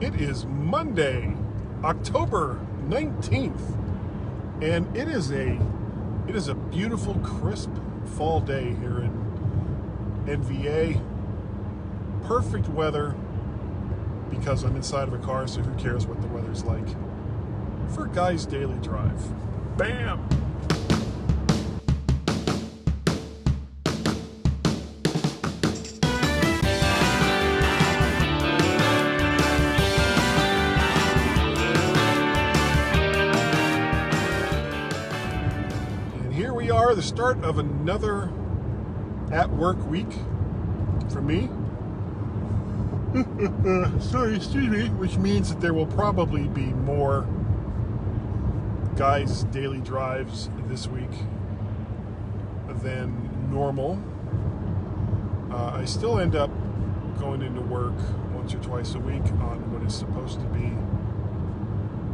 It is Monday, October 19th, and it is a beautiful, crisp fall day here in NVA. Perfect weather because I'm inside of a car, so who cares what the weather's like. For a guy's daily drive. Bam! Here we are, the start of another at-work week for me. Excuse me, which means that there will probably be more guys' daily drives this week than normal. I still end up going into work once or twice a week on what is supposed to be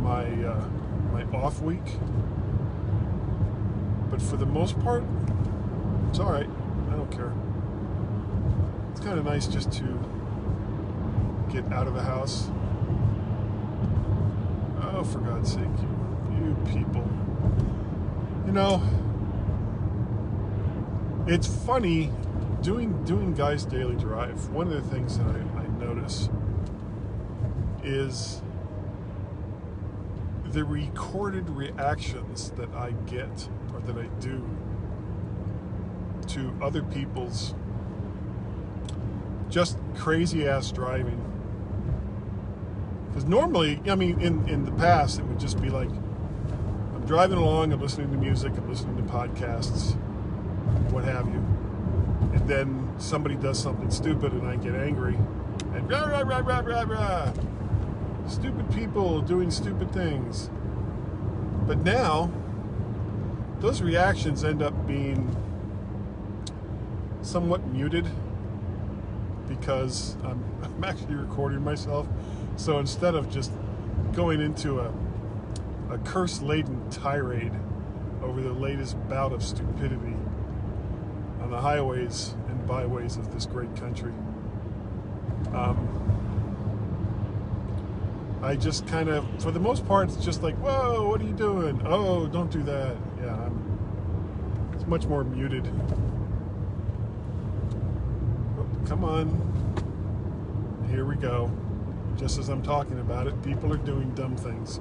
my off week. But for the most part, it's all right. I don't care. It's kind of nice just to get out of the house. Oh, for God's sake, you people. You know, it's funny doing Guy's Daily Drive. One of the things that I notice is the recorded reactions that I get or that I do to other people's just crazy ass driving. Because normally, I mean, in the past, it would just be like, I'm driving along, I'm listening to music, I'm listening to podcasts, what have you. And then somebody does something stupid and I get angry. And rah, rah, rah, rah, rah, rah. Stupid people doing stupid things. But now, those reactions end up being somewhat muted because I'm actually recording myself. So instead of just going into a curse-laden tirade over the latest bout of stupidity on the highways and byways of this great country, I just kind of, for the most part, it's just like, whoa, what are you doing? Oh, don't do that. Yeah, it's much more muted. Oh, come on. Here we go. Just as I'm talking about it, people are doing dumb things.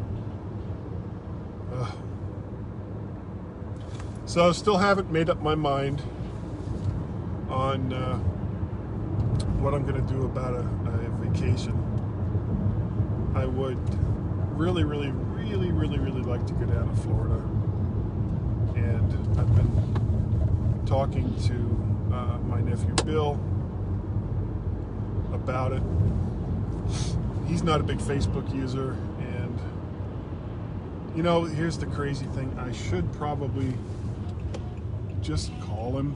So still haven't made up my mind on what I'm going to do about a vacation. I would really like to go down to Florida. And I've been talking to my nephew Bill about it. He's not a big Facebook user, and you know, here's the crazy thing. I should probably just call him,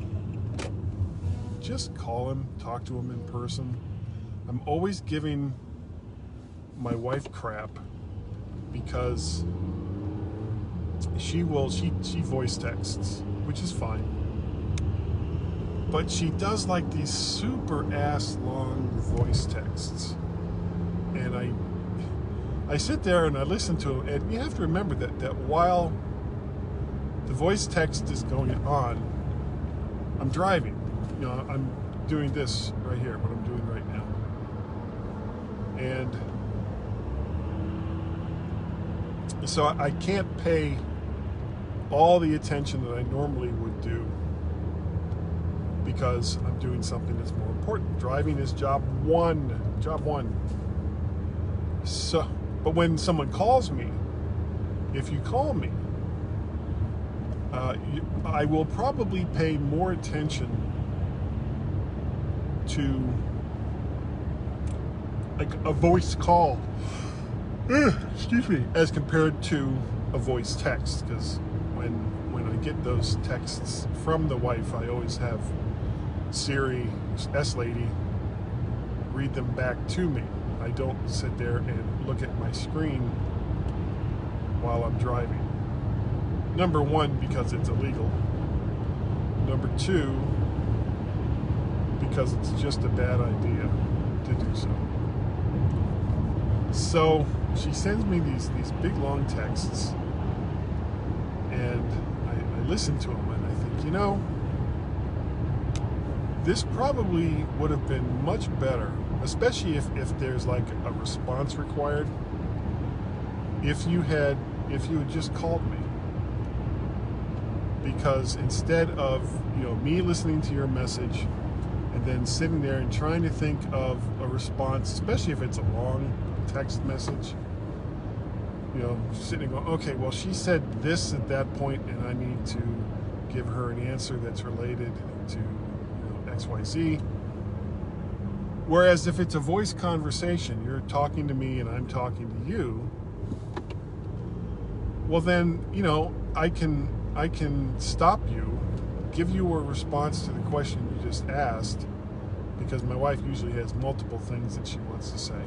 talk to him in person. I'm always giving my wife crap because she voice texts, which is fine, but she does like these super ass long voice texts, and I sit there and I listen to them, and you have to remember that while the voice text is going on, I'm driving. You know, I'm doing this right here, what I'm doing right now, and so I can't pay all the attention that I normally would do because I'm doing something that's more important. Driving is job one. So, but when someone calls me, if you call me, I will probably pay more attention to like a voice call, excuse me, as compared to a voice text, because when I get those texts from the wife, I always have Siri, S-Lady, read them back to me. I don't sit there and look at my screen while I'm driving. Number one, because it's illegal. Number two, because it's just a bad idea to do so. So she sends me these big long texts, and I listen to them, and I think, this probably would have been much better, especially if there's like a response required, if you had just called me. Because instead of me listening to your message and then sitting there and trying to think of a response, especially if it's a long text message, sitting going, okay, well, she said this at that point, and I need to give her an answer that's related to XYZ. Whereas if it's a voice conversation, you're talking to me and I'm talking to you, well then, I can stop you, give you a response to the question you just asked, because my wife usually has multiple things that she wants to say.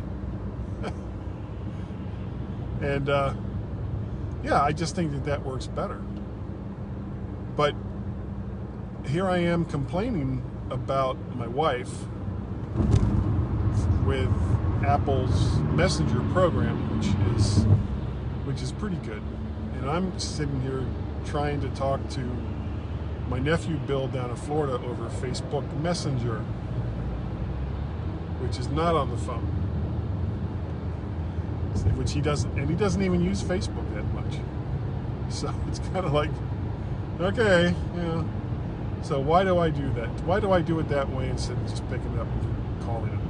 And I just think that works better. But here I am complaining about my wife with Apple's Messenger program, which is pretty good. And I'm sitting here trying to talk to my nephew Bill down in Florida over Facebook Messenger, which is not on the phone, which he doesn't even use Facebook that much. So it's kind of like, okay, so why do I do that? Why do I do it that way instead of just picking it up and calling him?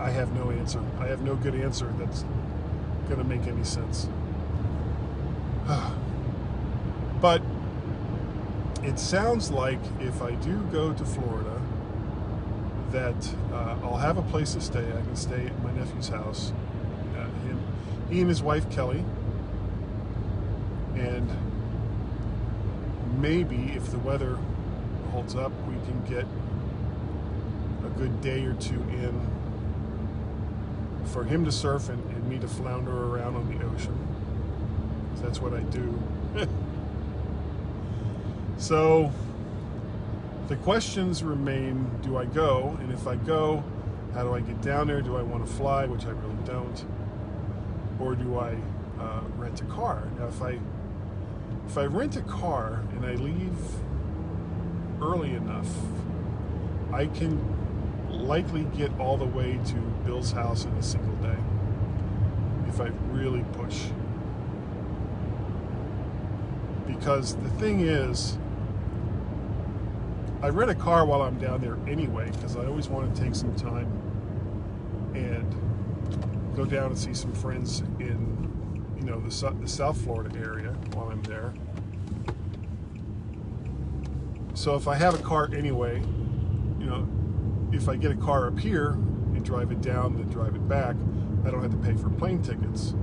I have no answer. I have no good answer that's going to make any sense. But it sounds like if I do go to Florida, that I'll have a place to stay. I can stay at my nephew's house. He and his wife Kelly, and maybe if the weather holds up, we can get a good day or two in for him to surf and me to flounder around on the ocean. That's what I do. So the questions remain: do I go? And if I go, how do I get down there? Do I want to fly, which I really don't, or do I rent a car? Now, if I rent a car and I leave early enough, I can likely get all the way to Bill's house in a single day if I really push. Because the thing is, I rent a car while I'm down there anyway, because I always want to take some time and go down and see some friends in the South Florida area while I'm there. So if I have a car anyway, if I get a car up here and drive it down and drive it back, I don't have to pay for plane tickets.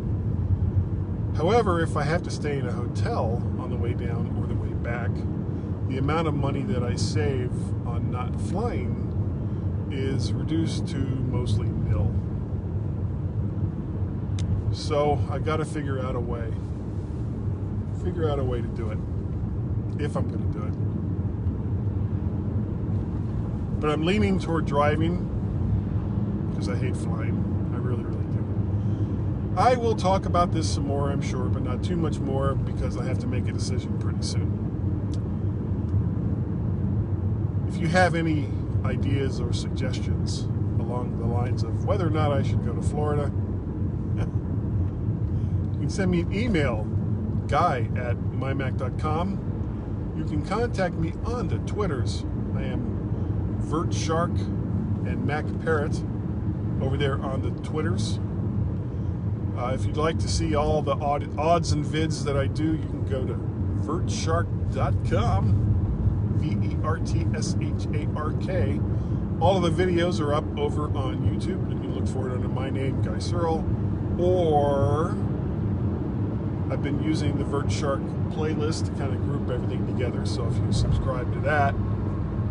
However, if I have to stay in a hotel on the way down or the way back, the amount of money that I save on not flying is reduced to mostly nil. So I got to figure out a way to do it, if I'm going to do it. But I'm leaning toward driving because I hate flying. I really, really do. I will talk about this some more, I'm sure, but not too much more, because I have to make a decision pretty soon. If you have any ideas or suggestions along the lines of whether or not I should go to Florida, you can send me an email, guy@mymac.com. You can contact me on the Twitters. I am VertShark and Mac Parrot over there on the Twitters. If you'd like to see all the odds and vids that I do, you can go to vertshark.com. VertShark. All of the videos are up over on YouTube. You can look for it under my name, Guy Searle, or I've been using the VertShark playlist to kind of group everything together. So if you subscribe to that,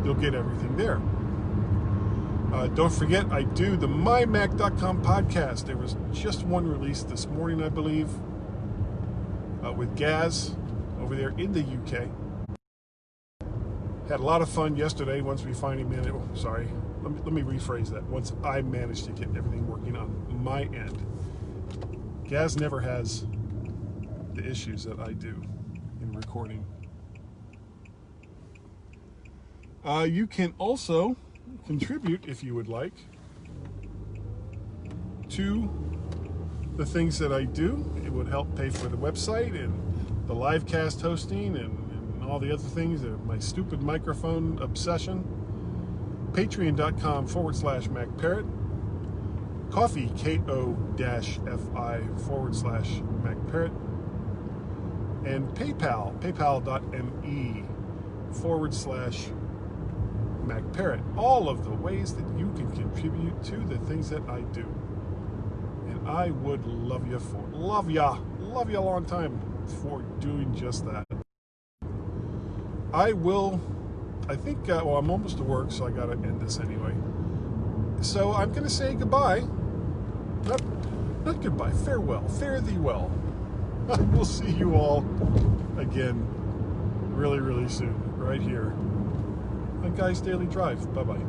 you'll get everything there. Don't forget, I do the MyMac.com podcast. There was just one released this morning, I believe, with Gaz over there in the UK. Had a lot of fun yesterday once we finally managed. Oh, sorry. Let me rephrase that. Once I managed to get everything working on my end. Gaz never has the issues that I do in recording. You can also contribute, if you would like, to the things that I do. It would help pay for the website and the live cast hosting and all the other things, my stupid microphone obsession. Patreon.com/MacParrot. Coffee, ko-fi/MacParrot. And PayPal, paypal.me/MacParrot. All of the ways that you can contribute to the things that I do. And I would love ya a long time for doing just that. I think, I'm almost to work, so I gotta end this anyway. So I'm gonna say goodbye. Not goodbye, farewell. Fare thee well. I will see you all again really, really soon, right here on Guy's Daily Drive. Bye-bye.